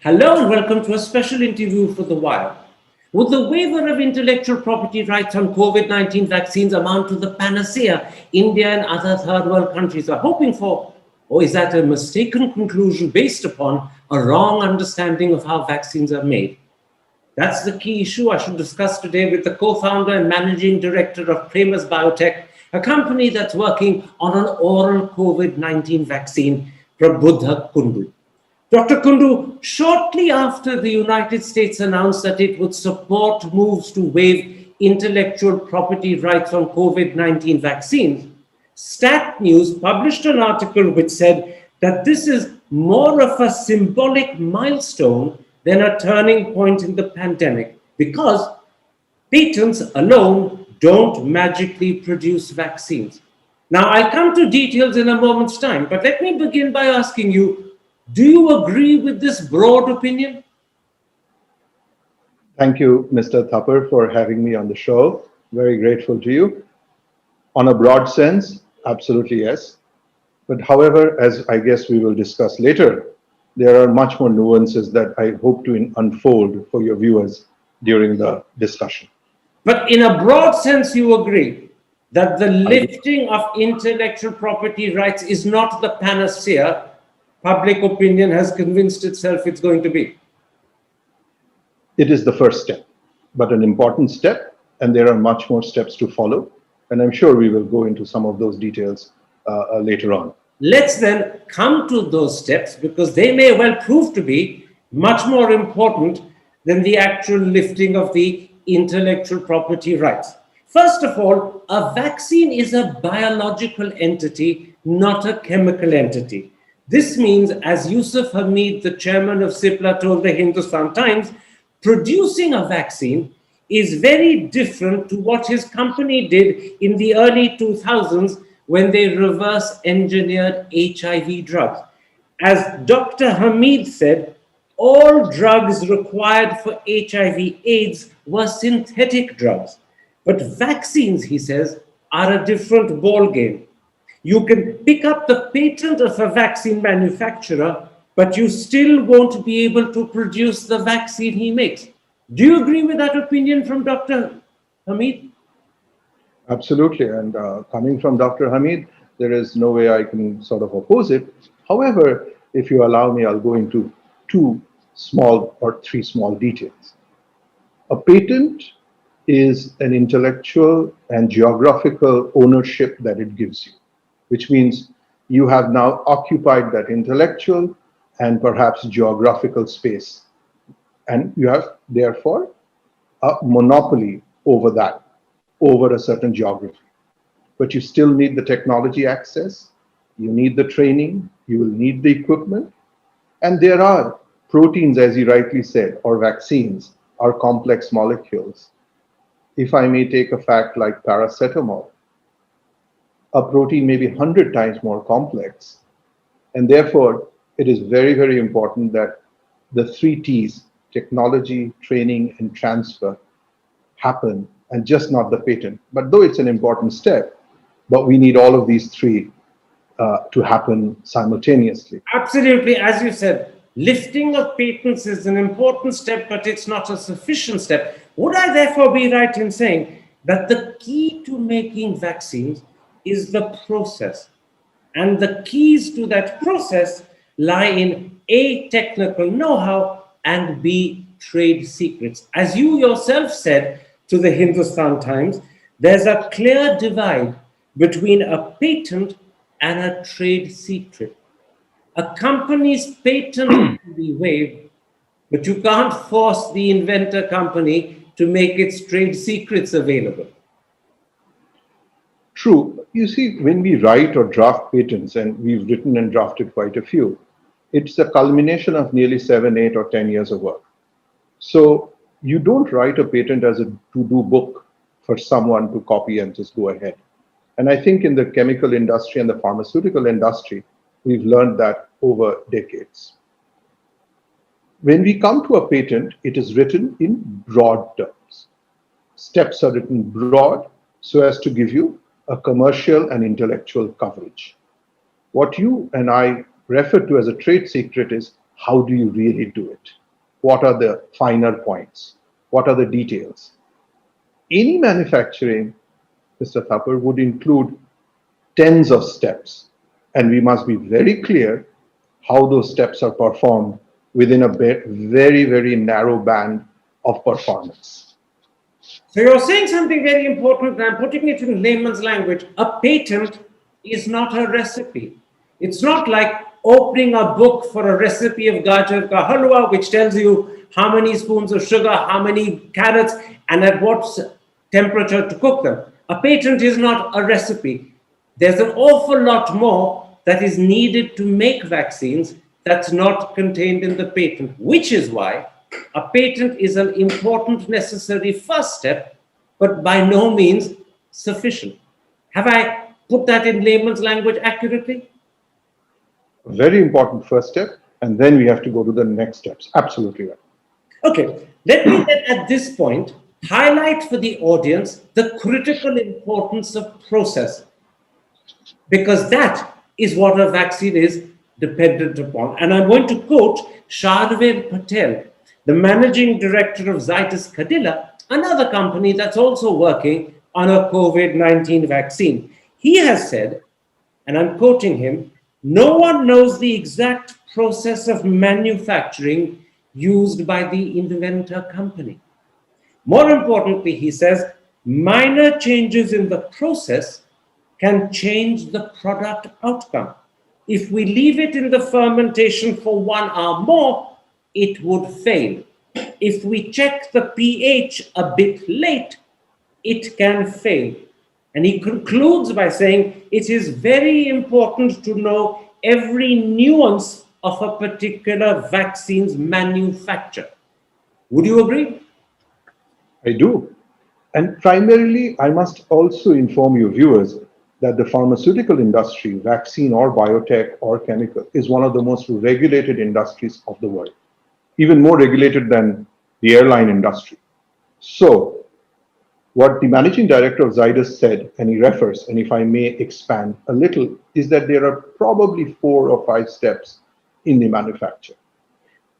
Hello and welcome to a special interview for The Wire. Would the waiver of intellectual property rights on COVID-19 vaccines amount to the panacea India and other third world countries are hoping for? Or is that a mistaken conclusion based upon a wrong understanding of how vaccines are made? That's the key issue I should discuss today with the co-founder and managing director of Premas Biotech, a company that's working on an oral COVID-19 vaccine, Prabuddha Kundu. Dr. Kundu, shortly after the United States announced that it would support moves to waive intellectual property rights on COVID-19 vaccines, Stat News published an article which said that this is more of a symbolic milestone than a turning point in the pandemic because patents alone don't magically produce vaccines. Now, I'll come to details in a moment's time, but let me begin by asking you, do you agree with this broad opinion? Thank you, Mr. Thapar, for having me on the show. Very grateful to you. On a broad sense, absolutely yes. But however, as I guess we will discuss later, there are much more nuances that I hope to unfold for your viewers during the discussion. But in a broad sense, you agree that the I do. lifting of intellectual property rights is not the panacea public opinion has convinced itself it's going to be. It is the first step, but an important step, and there are much more steps to follow. And I'm sure we will go into some of those details later on. Let's then come to those steps because they may well prove to be much more important than the actual lifting of the intellectual property rights. First of all, a vaccine is a biological entity, not a chemical entity. This means, as Yusuf Hamied, the chairman of Cipla, told the Hindustan Times, producing a vaccine is very different to what his company did in the early 2000s when they reverse engineered HIV drugs. As Dr. Hamied said, all drugs required for HIV/AIDS were synthetic drugs. But vaccines, he says, are a different ballgame. You can pick up the patent of a vaccine manufacturer, but you still won't be able to produce the vaccine he makes. Do you agree with that opinion from Dr. Hamied? Absolutely. And coming from Dr. Hamied, there is no way I can sort of oppose it. However, if you allow me, I'll go into two small or three small details. A patent is an intellectual and geographical ownership that it gives you, which means you have now occupied that intellectual and perhaps geographical space. And you have, therefore, a monopoly over that, over a certain geography. But you still need the technology access, you need the training, you will need the equipment. And there are proteins, as you rightly said, or vaccines, are complex molecules. If I may take a fact like paracetamol, a protein may be 100 times more complex. And therefore, it is very, very important that the three T's, technology, training, and transfer, happen, and just not the patent. But though it's an important step, but we need all of these three to happen simultaneously. Absolutely. As you said, lifting of patents is an important step, but it's not a sufficient step. Would I therefore be right in saying that the key to making vaccines is the process? And the keys to that process lie in A, technical know-how, and B, trade secrets. As you yourself said to the Hindustan Times, there's a clear divide between a patent and a trade secret. A company's patent can be waived, but you can't force the inventor company to make its trade secrets available. True. You see, when we write or draft patents, and we've written and drafted quite a few, it's a culmination of nearly 7, 8, or 10 years of work. So you don't write a patent as a to-do book for someone to copy and just go ahead. And I think in the chemical industry and the pharmaceutical industry, we've learned that over decades. When we come to a patent, it is written in broad terms. Steps are written broad so as to give you a commercial and intellectual coverage. What you and I refer to as a trade secret is how do you really do it? What are the finer points? What are the details? Any manufacturing, Mr. Thapar, would include tens of steps, and we must be very clear how those steps are performed within a very, very narrow band of performance. So you're saying something very important, and I'm putting it in layman's language. A patent is not a recipe. It's not like opening a book for a recipe of gajar ka halwa, which tells you how many spoons of sugar, how many carrots, and at what temperature to cook them. A patent is not a recipe. There's an awful lot more that is needed to make vaccines that's not contained in the patent, which is why a patent is an important, necessary first step, but by no means sufficient. Have I put that in layman's language accurately? A very important first step, and then we have to go to the next steps. Absolutely right. Okay, let me then at this point highlight for the audience the critical importance of process, because that is what a vaccine is dependent upon. And I'm going to quote Sharvir Patel, the managing director of Zydus Cadila, another company that's also working on a COVID-19 vaccine. He has said, and I'm quoting him, "No one knows the exact process of manufacturing used by the inventor company. More importantly," he says, "minor changes in the process can change the product outcome. If we leave it in the fermentation for 1 hour more, it would fail. If we check the pH a bit late, it can fail." And he concludes by saying it is very important to know every nuance of a particular vaccine's manufacture. Would you agree? I do. And primarily, I must also inform your viewers that the pharmaceutical industry, vaccine or biotech or chemical, is one of the most regulated industries of the world, even more regulated than the airline industry. So, what the managing director of Zydus said, and he refers, and if I may expand a little, is that there are probably 4 or 5 steps in the manufacture.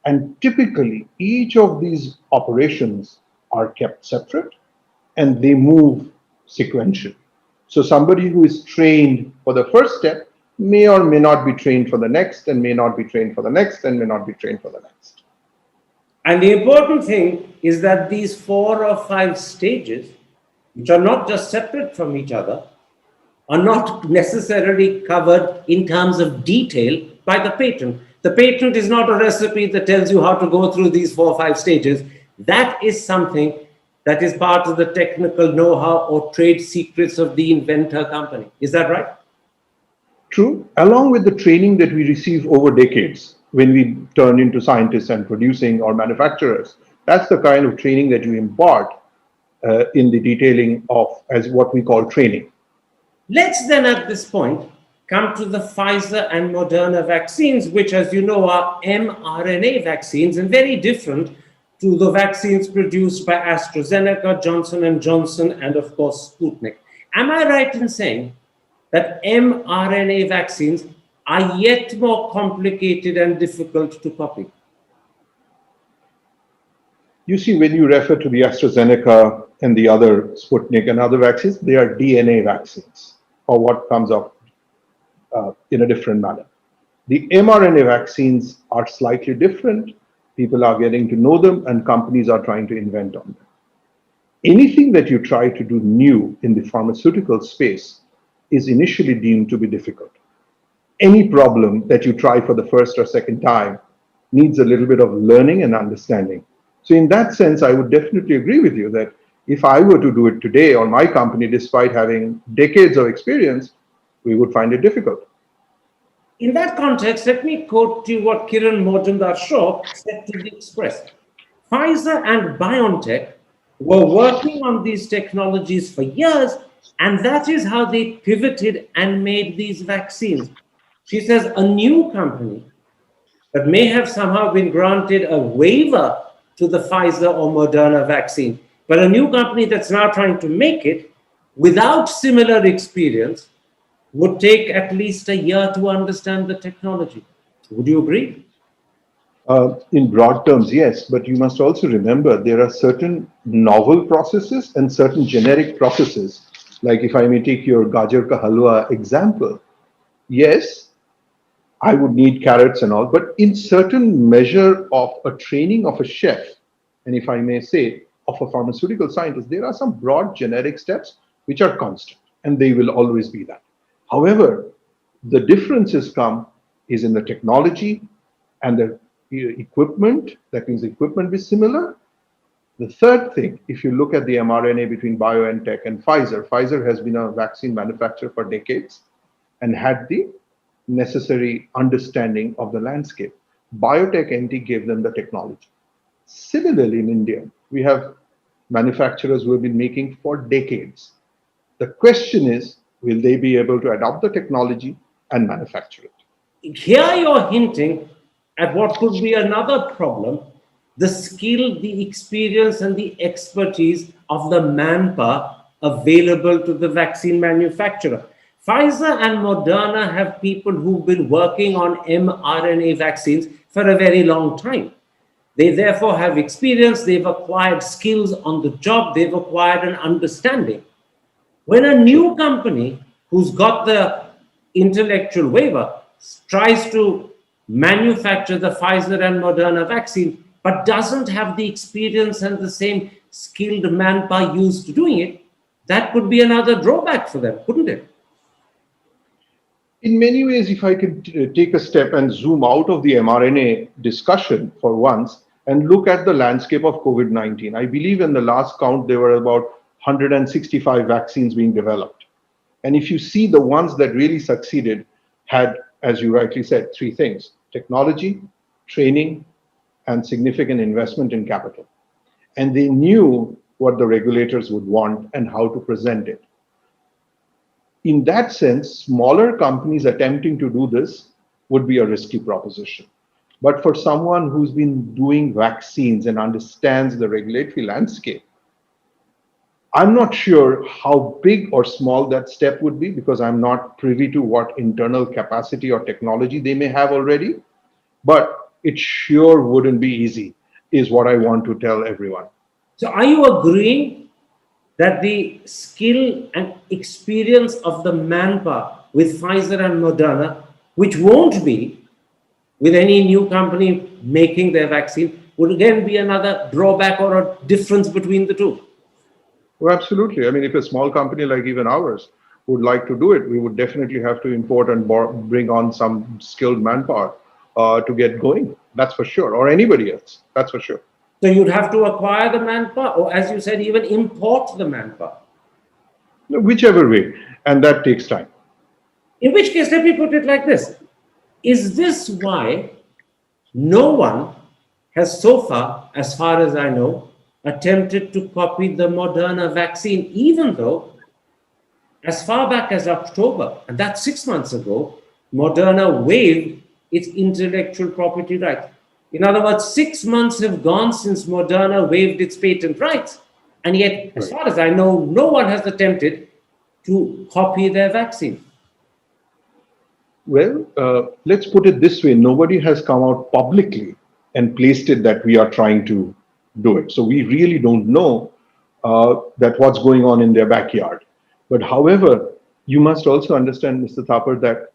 And typically, each of these operations are kept separate and they move sequentially. So somebody who is trained for the first step may or may not be trained for the next, and may not be trained for the next, and may not be trained for the next. And the important thing is that these 4 or 5 stages, which are not just separate from each other, are not necessarily covered in terms of detail by the patent. The patent is not a recipe that tells you how to go through these 4 or 5 stages. That is something that is part of the technical know-how or trade secrets of the inventor company. Is that right? True, along with the training that we receive over decades when we turn into scientists and producing or manufacturers. That's the kind of training that you impart in the detailing of as what we call training. Let's then at this point come to the Pfizer and Moderna vaccines, which, as you know, are mRNA vaccines and very different to the vaccines produced by AstraZeneca, Johnson & Johnson, and of course, Sputnik. Am I right in saying that mRNA vaccines are yet more complicated and difficult to copy? You see, when you refer to the AstraZeneca and the other Sputnik and other vaccines, they are DNA vaccines, or what comes up in a different manner. The mRNA vaccines are slightly different. People are getting to know them, and companies are trying to invent on them. Anything that you try to do new in the pharmaceutical space is initially deemed to be difficult. Any problem that you try for the first or second time needs a little bit of learning and understanding. So in that sense, I would definitely agree with you that if I were to do it today on my company, despite having decades of experience, we would find it difficult. In that context, let me quote to you what Kiran Mojumdar Shaw said to the Express. Pfizer and BioNTech were working on these technologies for years, and that is how they pivoted and made these vaccines. She says a new company that may have somehow been granted a waiver to the Pfizer or Moderna vaccine, but a new company that's now trying to make it without similar experience would take at least a year to understand the technology. Would you agree? In broad terms, yes, but you must also remember there are certain novel processes and certain generic processes. Like if I may take your gajar ka halwa example, yes, I would need carrots and all, but in certain measure of a training of a chef, and if I may say, of a pharmaceutical scientist, there are some broad generic steps which are constant, and they will always be that. However, the differences come is in the technology and the equipment. That means the equipment is similar. The third thing, if you look at the mRNA between BioNTech and Pfizer, Pfizer has been a vaccine manufacturer for decades and had the necessary understanding of the landscape. Biotech NT gave them the technology. Similarly, in India, we have manufacturers who have been making for decades. The question is, will they be able to adopt the technology and manufacture it? Here you're hinting at what could be another problem: the skill, the experience, and the expertise of the manpower available to the vaccine manufacturer. Pfizer and Moderna have people who've been working on mRNA vaccines for a very long time. They therefore have experience, they've acquired skills on the job, they've acquired an understanding. When a new company who's got the intellectual waiver tries to manufacture the Pfizer and Moderna vaccine, but doesn't have the experience and the same skilled manpower used to doing it, that could be another drawback for them, couldn't it? In many ways, if I could take a step and zoom out of the mRNA discussion for once and look at the landscape of COVID-19, I believe in the last count, there were about 165 vaccines being developed. And if you see the ones that really succeeded had, as you rightly said, three things: technology, training, and significant investment in capital. And they knew what the regulators would want and how to present it. In that sense, smaller companies attempting to do this would be a risky proposition. But for someone who's been doing vaccines and understands the regulatory landscape, I'm not sure how big or small that step would be because I'm not privy to what internal capacity or technology they may have already, but it sure wouldn't be easy, is what I want to tell everyone. So, are you agreeing that the skill and experience of the manpower with Pfizer and Moderna, which won't be with any new company making their vaccine, would again be another drawback or a difference between the two? Well, absolutely. I mean, if a small company like even ours would like to do it, we would definitely have to import and bring on some skilled manpower to get going. That's for sure. Or anybody else. That's for sure. So you'd have to acquire the manpower, or as you said, even import the manpower. Whichever way. And that takes time. In which case, let me put it like this: is this why no one has so far, as far as I know, attempted to copy the Moderna vaccine, even though as far back as October, and that's 6 months ago, Moderna waived its intellectual property rights. In other words, 6 months have gone since Moderna waived its patent rights. And yet, as far as I know, no one has attempted to copy their vaccine. Well, let's put it this way. Nobody has come out publicly and placed it that we are trying to do it. So we really don't know that what's going on in their backyard. But however, you must also understand, Mr. Thapar, that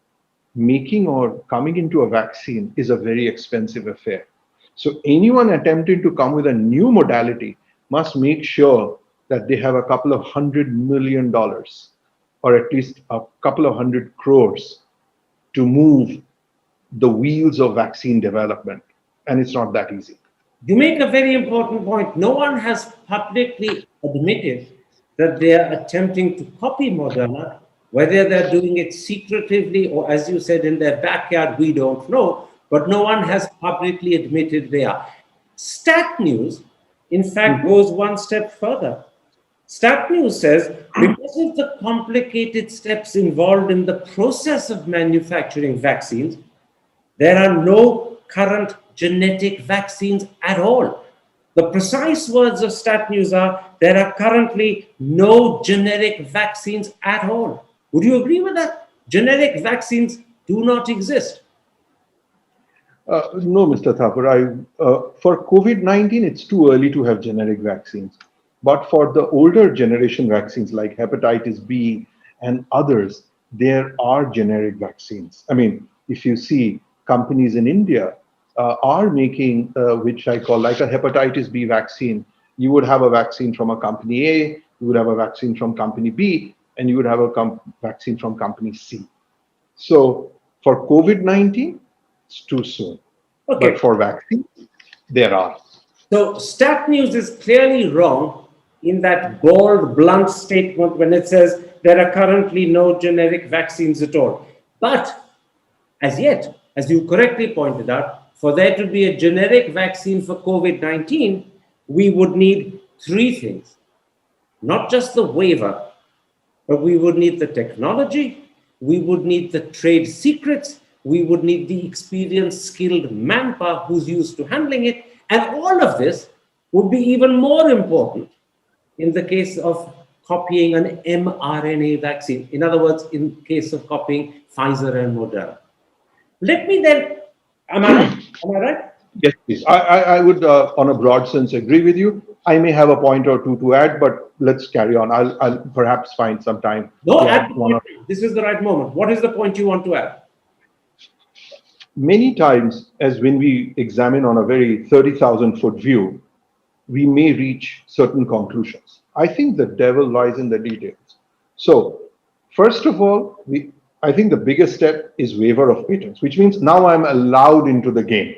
making or coming into a vaccine is a very expensive affair. So anyone attempting to come with a new modality must make sure that they have a couple of $100 million or at least a couple of 100 crores to move the wheels of vaccine development. And it's not that easy. You make a very important point. No one has publicly admitted that they are attempting to copy Moderna. Whether they're doing it secretively or, as you said, in their backyard, we don't know. But no one has publicly admitted they are. Stat News, in fact, goes one step further. Stat News says, because of the complicated steps involved in the process of manufacturing vaccines, there are no current genetic vaccines at all. The precise words of Stat News are, there are currently no generic vaccines at all. Would you agree with that? Generic vaccines do not exist. No, Mr. Thapar. For COVID-19, it's too early to have generic vaccines. But for the older generation vaccines like hepatitis B and others, there are generic vaccines. I mean, if you see companies in India are making, which I call like a hepatitis B vaccine, you would have a vaccine from a company A, you would have a vaccine from company B, and you would have a vaccine from company C. So for COVID-19, it's too soon. Okay. But for vaccines, there are. So Stat News is clearly wrong in that bold, blunt statement when it says there are currently no generic vaccines at all. But as yet, as you correctly pointed out, for there to be a generic vaccine for COVID-19, we would need three things. Not just the waiver, but we would need the technology, we would need the trade secrets, we would need the experienced, skilled manpower who's used to handling it. And all of this would be even more important in the case of copying an mRNA vaccine. In other words, in case of copying Pfizer and Moderna. Let me then, am I right? Yes, please. I would, on a broad sense, agree with you. I may have a point or two to add, but let's carry on. I'll perhaps find some time. No, this is the right moment. What is the point you want to add? Many times, as when we examine on a very 30,000-foot view, we may reach certain conclusions. I think the devil lies in the details. So, first of all, I think the biggest step is waiver of patents, which means now I'm allowed into the game.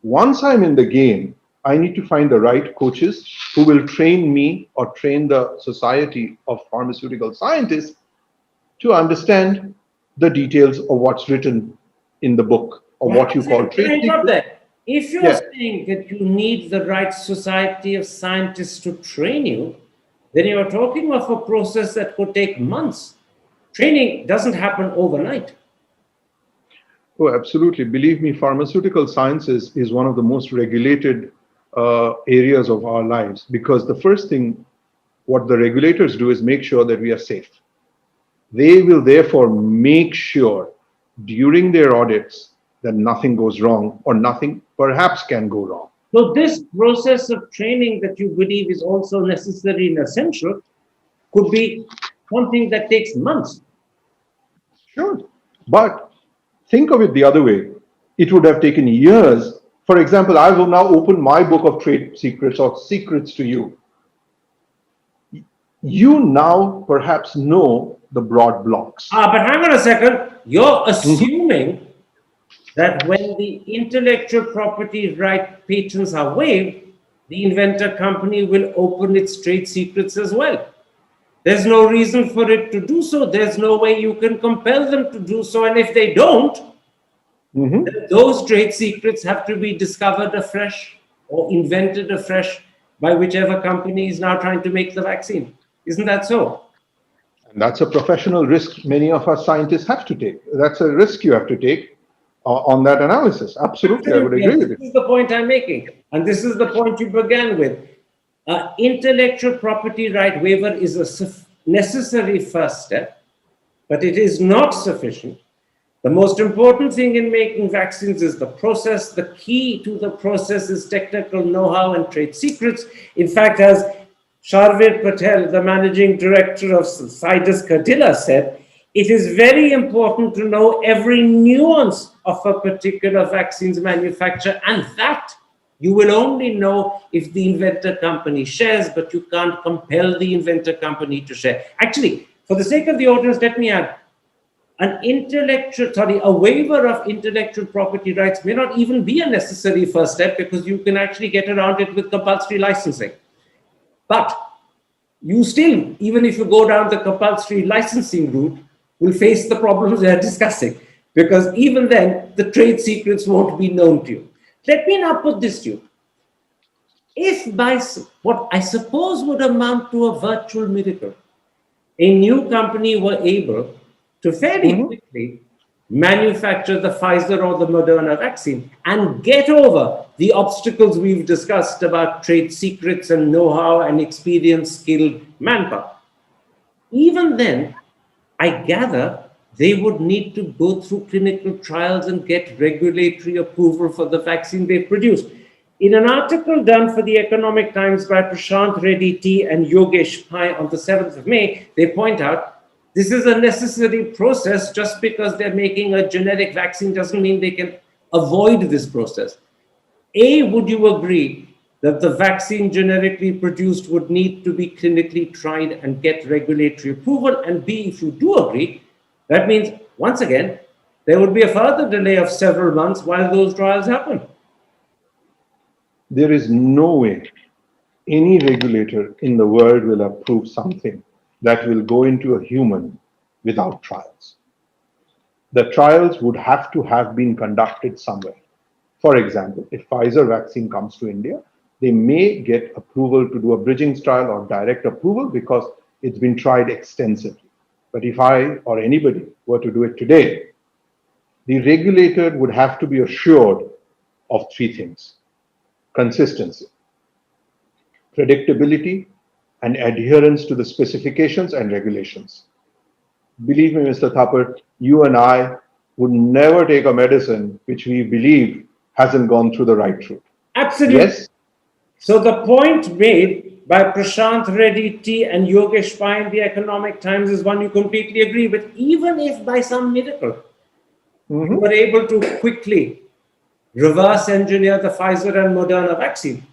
Once I'm in the game, I need to find the right coaches who will train me or train the Society of Pharmaceutical Scientists to understand the details of what's written in the book or what you call trade secret. If you're saying that you need the right Society of Scientists to train you, then you're talking of a process that could take months. Training doesn't happen overnight. Oh, absolutely. Believe me, pharmaceutical sciences is one of the most regulated areas of our lives, because the first thing what the regulators do is make sure that we are safe. They will therefore make sure during their audits that nothing goes wrong or nothing perhaps can go wrong. So this process of training that you believe is also necessary and essential could be something that takes months. Sure. But think of it the other way. It would have taken years. For example, I will now open my book of trade secrets or secrets to you. You now perhaps know the broad blocks. But hang on a second. You're assuming that when the intellectual property right patents are waived, the inventor company will open its trade secrets as well. There's no reason for it to do so. There's no way you can compel them to do so. And if they don't, then those trade secrets have to be discovered afresh or invented afresh by whichever company is now trying to make the vaccine. Isn't that so? And that's a professional risk many of us scientists have to take. That's a risk you have to take on that analysis. Absolutely, I would agree with you. This is the point I'm making. And this is the point you began with. Intellectual property right waiver is a necessary first step, but it is not sufficient. The most important thing in making vaccines is the process. The key to the process is technical know-how and trade secrets. In fact, as Sharvir Patel, the managing director of Zydus Cadila, said, it is very important to know every nuance of a particular vaccine's manufacture, and that you will only know if the inventor company shares, but you can't compel the inventor company to share. Actually, for the sake of the audience, let me add, a waiver of intellectual property rights may not even be a necessary first step, because you can actually get around it with compulsory licensing. But you still, even if you go down the compulsory licensing route, will face the problems we are discussing, because even then, the trade secrets won't be known to you. Let me now put this to you. If by what I suppose would amount to a virtual miracle, a new company were able to fairly quickly manufacture the Pfizer or the Moderna vaccine and get over the obstacles we've discussed about trade secrets and know-how and experienced, skilled manpower. Even then, I gather they would need to go through clinical trials and get regulatory approval for the vaccine they produced. In an article done for the Economic Times by Prashant Reddy T and Yogesh Pai on the 7th of May, they point out this is a necessary process. Just because they're making a generic vaccine doesn't mean they can avoid this process. A, would you agree that the vaccine generically produced would need to be clinically tried and get regulatory approval? And B, if you do agree, that means, once again, there would be a further delay of several months while those trials happen. There is no way any regulator in the world will approve something that will go into a human without trials. The trials would have to have been conducted somewhere. For example, if Pfizer vaccine comes to India, they may get approval to do a bridging trial or direct approval because it's been tried extensively. But if I or anybody were to do it today, the regulator would have to be assured of three things: consistency, predictability, and adherence to the specifications and regulations. Believe me, Mr. Thapar, you and I would never take a medicine which we believe hasn't gone through the right route. Absolutely. Yes. So the point made by Prashant Reddy T and Yogesh Pai in the Economic Times is one you completely agree with. Even if by some miracle you were able to quickly reverse engineer the Pfizer and Moderna vaccine,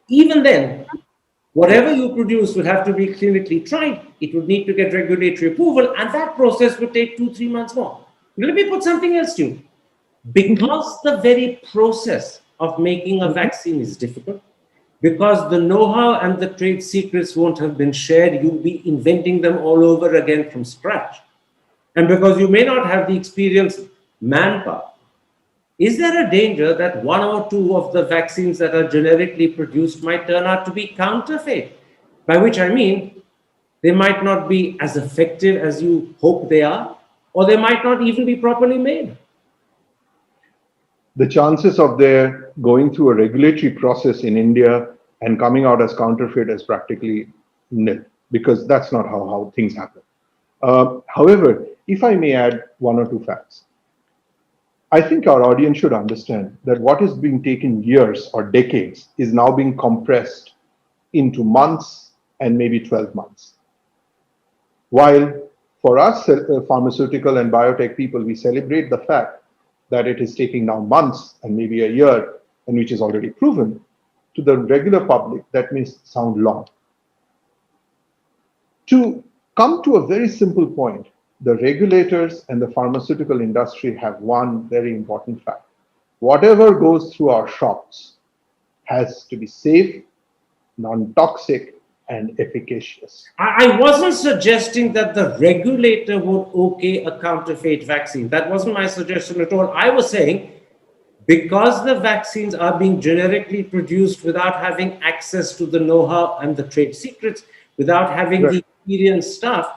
even then, whatever you produce would have to be clinically tried. It would need to get regulatory approval, and that process would take 2-3 months more. Let me put something else to you. Because the very process of making a vaccine is difficult, because the know-how and the trade secrets won't have been shared, you'll be inventing them all over again from scratch. And because you may not have the experienced manpower, is there a danger that one or two of the vaccines that are generically produced might turn out to be counterfeit? By which I mean, they might not be as effective as you hope they are, or they might not even be properly made. The chances of their going through a regulatory process in India and coming out as counterfeit is practically nil, because that's not how things happen. However, if I may add one or two facts, I think our audience should understand that what is being taken years or decades is now being compressed into months and maybe 12 months. While for us, pharmaceutical and biotech people, we celebrate the fact that it is taking now months and maybe a year, and which is already proven, to the regular public, that may sound long. To come to a very simple point, the regulators and the pharmaceutical industry have one very important fact. Whatever goes through our shops has to be safe, non-toxic, and efficacious. I wasn't suggesting that the regulator would okay a counterfeit vaccine. That wasn't my suggestion at all. I was saying, because the vaccines are being generically produced without having access to the know-how and the trade secrets, without having the experienced staff,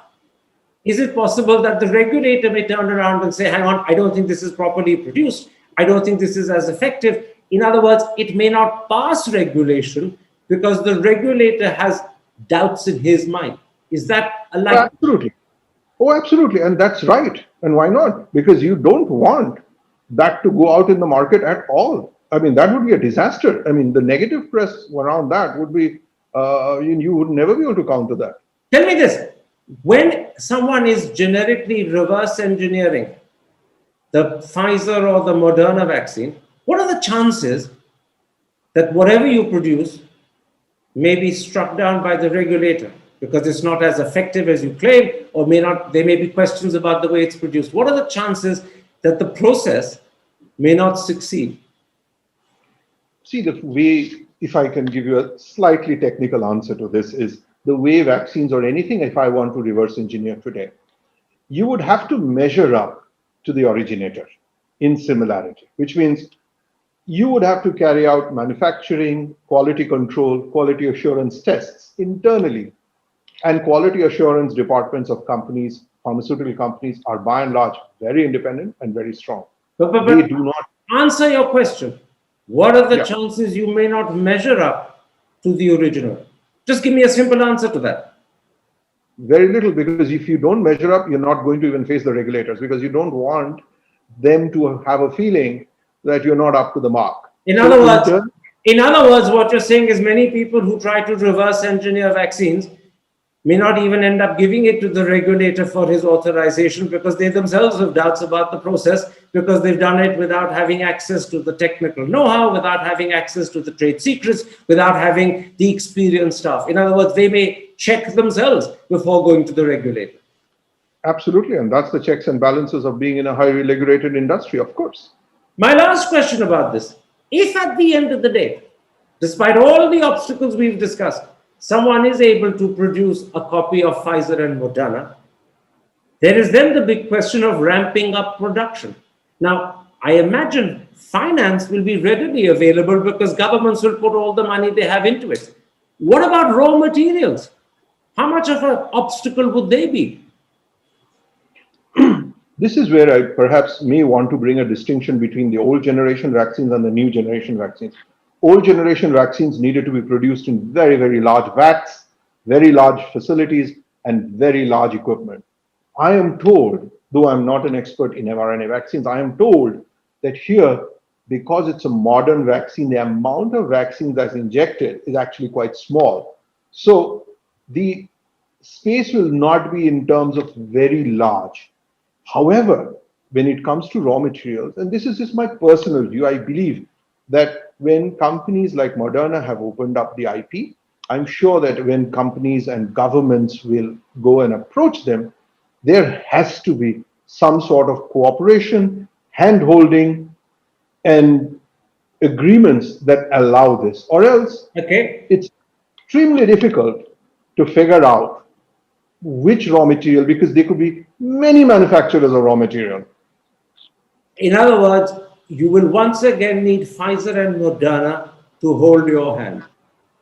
is it possible that the regulator may turn around and say, hang on, I don't think this is properly produced. I don't think this is as effective. In other words, it may not pass regulation because the regulator has doubts in his mind. Is that a lie? Absolutely. Oh, absolutely. And that's right. And why not? Because you don't want that to go out in the market at all. I mean, that would be a disaster. I mean, the negative press around that would be, you would never be able to counter that. Tell me this. When someone is generically reverse engineering the Pfizer or the Moderna vaccine, what are the chances that whatever you produce may be struck down by the regulator because it's not as effective as you claim, or there may be questions about the way it's produced? What are the chances that the process may not succeed? See, the way, if I can give you a slightly technical answer to this, is the way vaccines or anything, if I want to reverse engineer today, you would have to measure up to the originator in similarity, which means you would have to carry out manufacturing, quality control, quality assurance tests internally. And quality assurance departments of companies, pharmaceutical companies, are by and large very independent and very strong. But they do not answer your question. What are the chances you may not measure up to the original? Just give me a simple answer to that. Very little, because if you don't measure up, you're not going to even face the regulators, because you don't want them to have a feeling that you're not up to the mark. In So other words, what you're saying is many people who try to reverse engineer vaccines may not even end up giving it to the regulator for his authorization, because they themselves have doubts about the process, because they've done it without having access to the technical know-how, without having access to the trade secrets, without having the experienced staff. In other words, they may check themselves before going to the regulator. absolutely, and that's the checks and balances of being in a highly regulated industry, of course. My last question about this: if at the end of the day, despite all the obstacles we've discussed, someone is able to produce a copy of Pfizer and Moderna, there is then the big question of ramping up production. Now, I imagine finance will be readily available because governments will put all the money they have into it. What about raw materials? How much of an obstacle would they be? This is where I perhaps may want to bring a distinction between the old generation vaccines and the new generation vaccines. Old generation vaccines needed to be produced in very, very large vats, very large facilities, and very large equipment. I am told, though I'm not an expert in mRNA vaccines, I am told that here, because it's a modern vaccine, the amount of vaccine that's injected is actually quite small. So the space will not be in terms of very large. However, when it comes to raw materials, and this is just my personal view, I believe that when companies like Moderna have opened up the IP, I'm sure that when companies and governments will go and approach them, there has to be some sort of cooperation, hand-holding, and agreements that allow this, or else Okay. it's extremely difficult to figure out which raw material, because there could be many manufacturers of raw material. In other words, you will once again need Pfizer and Moderna to hold your hand.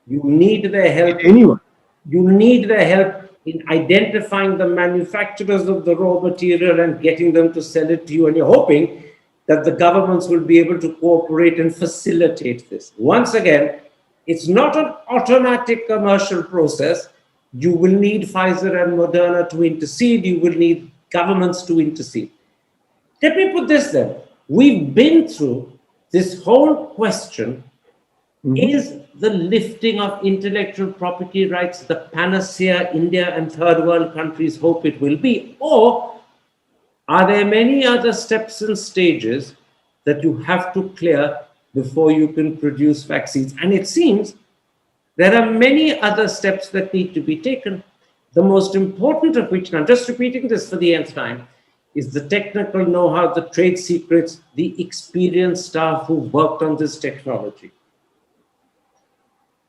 You need their help. Anyone. You need their help in identifying the manufacturers of the raw material and getting them to sell it to you. And you're hoping that the governments will be able to cooperate and facilitate this. Once again, it's not an automatic commercial process. You will need Pfizer and Moderna to intercede. You will need governments to intercede. Let me put this then. We've been through this whole question. Is the lifting of intellectual property rights the panacea India and third world countries hope it will be? Or are there many other steps and stages that you have to clear before you can produce vaccines? And it seems there are many other steps that need to be taken. The most important of which, now just repeating this for the nth time, is the technical know-how, the trade secrets, the experienced staff who worked on this technology.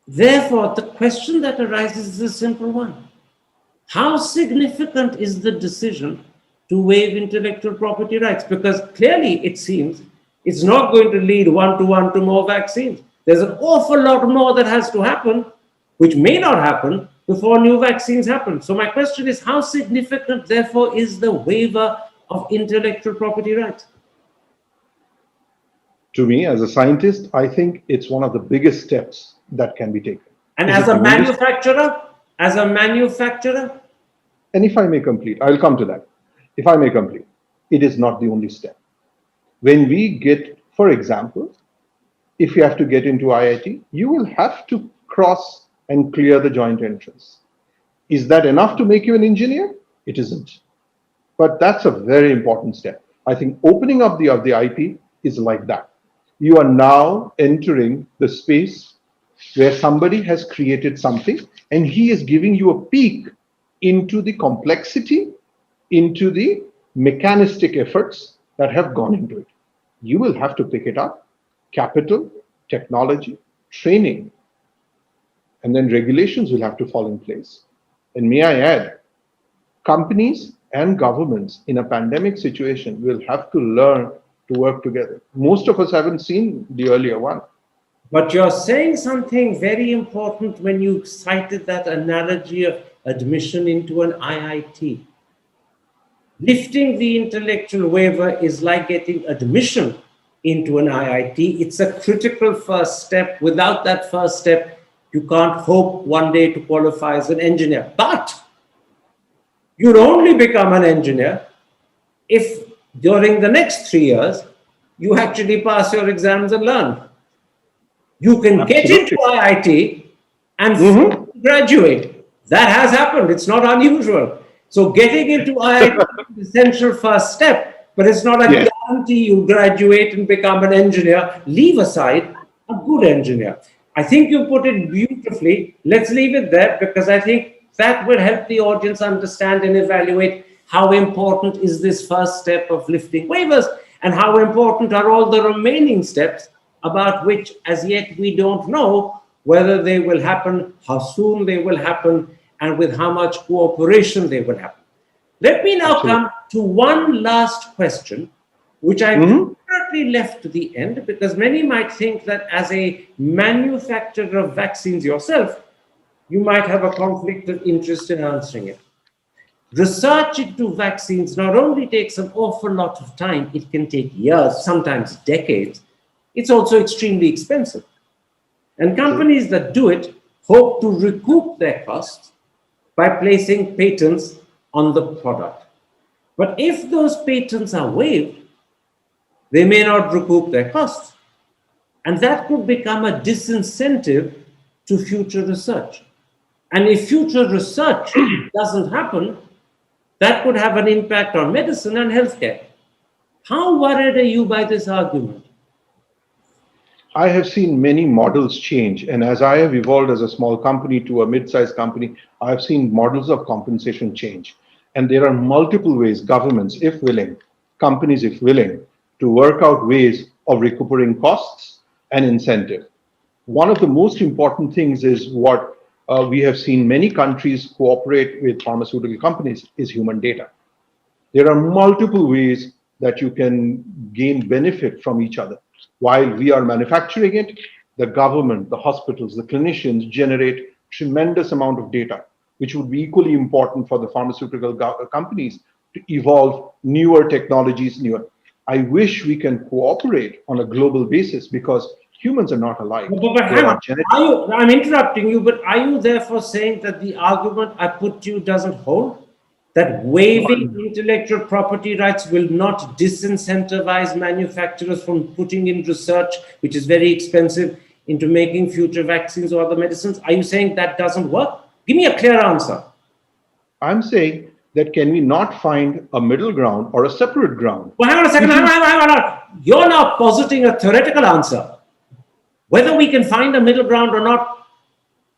Therefore, the question that arises is a simple one. How significant is the decision to waive intellectual property rights? Because clearly it seems it's not going to lead one-to-one to more vaccines. There's an awful lot more that has to happen, which may not happen before new vaccines happen. So my question is, how significant, therefore, is the waiver of intellectual property rights? To me, as a scientist, I think it's one of the biggest steps that can be taken. And Is as it a the biggest? manufacturer, And if I may complete, I'll come to that. If I may complete, it is not the only step. When we get, for example, if you have to get into IIT, you will have to cross and clear the joint entrance. Is that enough to make you an engineer? It isn't. But that's a very important step. I think opening up the IP is like that. You are now entering the space where somebody has created something and he is giving you a peek into the complexity, into the mechanistic efforts that have gone into it. You will have to pick it up, capital, technology, training, and then regulations will have to fall in place. And may I add, companies and governments in a pandemic situation will have to learn to work together. Most of us haven't seen the earlier one. but you're saying something very important when you cited that analogy of admission into an IIT. Lifting the intellectual waiver is like getting admission into an IIT. It's a critical first step. Without that first step, you can't hope one day to qualify as an engineer. But You'd only become an engineer if during the next 3 years you actually pass your exams and learn. You can get into Absolutely. IIT and Hmm. graduate. That has happened. It's not unusual. So getting into IIT is the essential first step, but it's not a Yes. guarantee you graduate and become an engineer. Leave aside a good engineer. I think you put it beautifully. Let's leave it there because I think that will help the audience understand and evaluate how important is this first step of lifting waivers and how important are all the remaining steps about which as yet we don't know whether they will happen, how soon they will happen, and with how much cooperation they will happen. Let me now Absolutely. come to one last question, which I Hmm. deliberately left to the end because many might think that as a manufacturer of vaccines yourself, you might have a conflict of interest in answering it. Research into vaccines not only takes an awful lot of time, it can take years, sometimes decades. It's also extremely expensive. And True. companies that do it hope to recoup their costs by placing patents on the product. But if those patents are waived, they may not recoup their costs. And that could become a disincentive to future research. And if future research doesn't happen, that could have an impact on medicine and healthcare. How worried are you by this argument? I have seen many models change. And as I have evolved as a small company to a mid-sized company, I have seen models of compensation change. And there are multiple ways governments, if willing, companies, if willing, to work out ways of recuperating costs and incentive. One of the most important things is what we have seen many countries cooperate with pharmaceutical companies is human data. There are multiple ways that you can gain benefit from each other. While we are manufacturing it, the government, the hospitals, the clinicians generate tremendous amount of data, which would be equally important for the pharmaceutical companies to evolve newer technologies, newer. I wish we can cooperate on a global basis because humans are not alike. But There hang are on. genetic. I'm interrupting you, but are you therefore saying that the argument I put to you doesn't hold? That waiving intellectual property rights will not disincentivize manufacturers from putting in research, which is very expensive, into making future vaccines or other medicines? Are you saying that doesn't work? Give me a clear answer. I'm saying that can we not find a middle ground or a separate ground? Well, hang on a second. If you Hang on. You're now positing a theoretical answer. Whether we can find a middle ground or not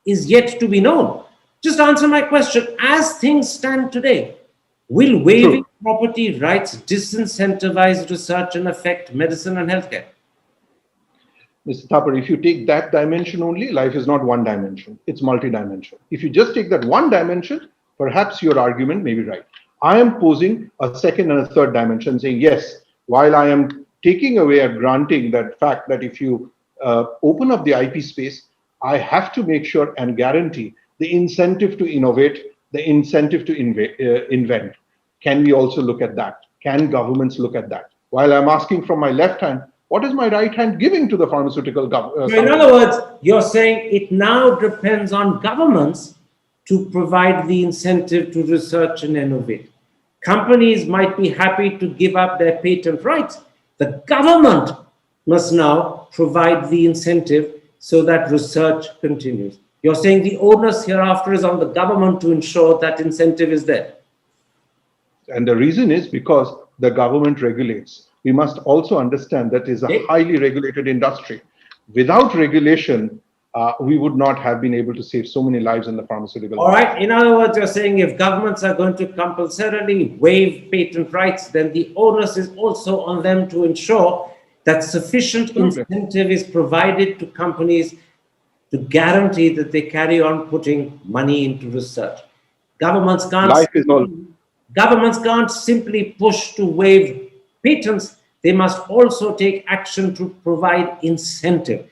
is yet to be known. Just answer my question. As things stand today, will waiving True. property rights disincentivize research and affect medicine and healthcare? Mr. Thapar, if you take that dimension only, life is not one dimension, it's multi-dimensional. If you just take that one dimension, perhaps your argument may be right. I am posing a second and a third dimension saying, yes, while I am taking away or granting that fact that if you open up the IP space, I have to make sure and guarantee the incentive to innovate, the incentive to invent. Can we also look at that? Can governments look at that? While I'm asking from my left hand, what is my right hand giving to the pharmaceutical So, in other companies? words, you're saying it now depends on governments to provide the incentive to research and innovate. Companies might be happy to give up their patent rights. The government must now provide the incentive so that research continues. You're saying the onus hereafter is on the government to ensure that incentive is there. And the reason is because the government regulates. We must also understand that is a Okay? highly regulated industry. Without regulation, we would not have been able to save so many lives in the pharmaceutical All industry. right. In other words, you're saying if governments are going to compulsorily waive patent rights, then the onus is also on them to ensure that sufficient Absolutely. incentive is provided to companies to guarantee that they carry on putting money into research. Governments can't Life is all. governments can't simply push to waive patents. They must also take action to provide incentive.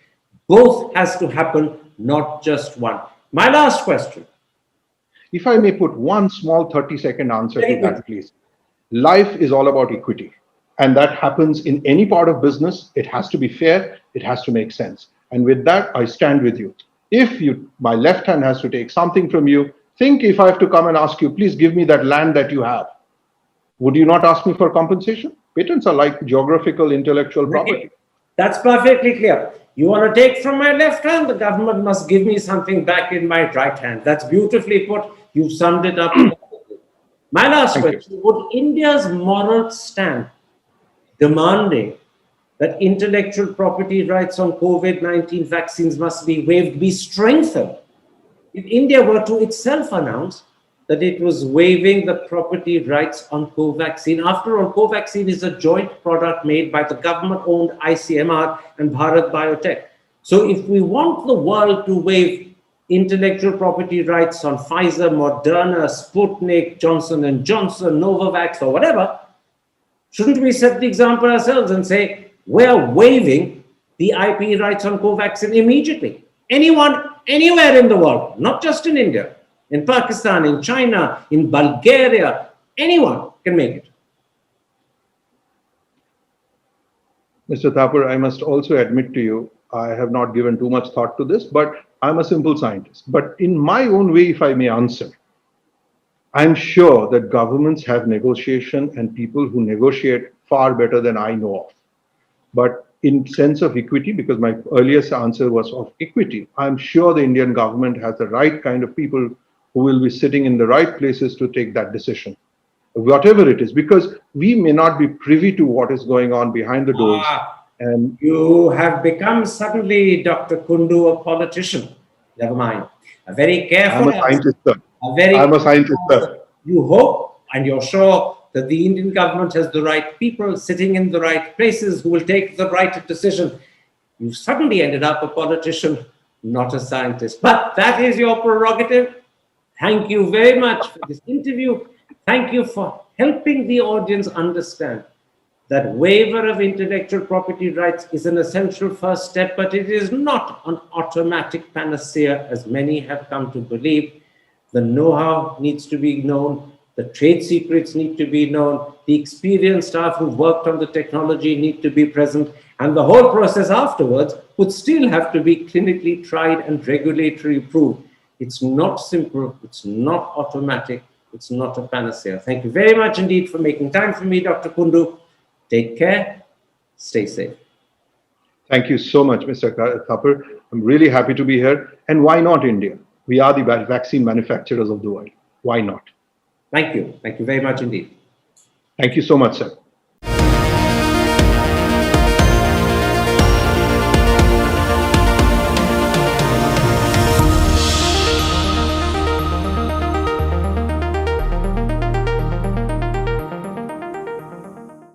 Both has to happen, not just one. My last question. If I may put one small 30-second answer to Very quick. that, please. Life is all about equity. And that happens in any part of business. It has to be fair. It has to make sense. And with that, I stand with you. If you, my left hand has to take something from you, think if I have to come and ask you, please give me that land that you have, would you not ask me for compensation? Patents are like geographical intellectual property. That's perfectly clear. You want to take from my left hand, the government must give me something back in my right hand. That's beautifully put. You've summed it up perfectly. My last Thank you. question, would India's moral stand demanding that intellectual property rights on COVID-19 vaccines must be waived be strengthened if India were to itself announce that it was waiving the property rights on Covaxin? After all, Covaxin is a joint product made by the government-owned ICMR and Bharat Biotech. So if we want the world to waive intellectual property rights on Pfizer, Moderna, Sputnik, Johnson & Johnson, Novavax, or whatever, shouldn't we set the example ourselves and say, we're waiving the IP rights on Covaxin immediately? Anyone, anywhere in the world, not just in India, in Pakistan, in China, in Bulgaria, anyone can make it. Mr. Thapar, I must also admit to you, I have not given too much thought to this, but I'm a simple scientist. But in my own way, if I may answer, I'm sure that governments have negotiation and people who negotiate far better than I know of. But in sense of equity, because my earliest answer was of equity, I'm sure the Indian government has the right kind of people who will be sitting in the right places to take that decision, whatever it is, because we may not be privy to what is going on behind the doors. And you have become suddenly, Dr. Kundu, a politician. Never mind. A very careful I'm a scientist, sir. I'm a scientist, sir. You hope and you're sure that the Indian government has the right people sitting in the right places who will take the right decision. You suddenly ended up a politician, not a scientist. But that is your prerogative. Thank you very much for this interview. Thank you for helping the audience understand that waiver of intellectual property rights is an essential first step, but it is not an automatic panacea, as many have come to believe. The know-how needs to be known. The trade secrets need to be known. The experienced staff who worked on the technology need to be present. And the whole process afterwards would still have to be clinically tried and regulatory approved. It's not simple. It's not automatic. It's not a panacea. Thank you very much indeed for making time for me, Dr. Kundu. Take care. Stay safe. Thank you so much, Mr. Thapar. I'm really happy to be here. And why not India? We are the vaccine manufacturers of the world. Why not? Thank you. Thank you very much indeed. Thank you so much, sir.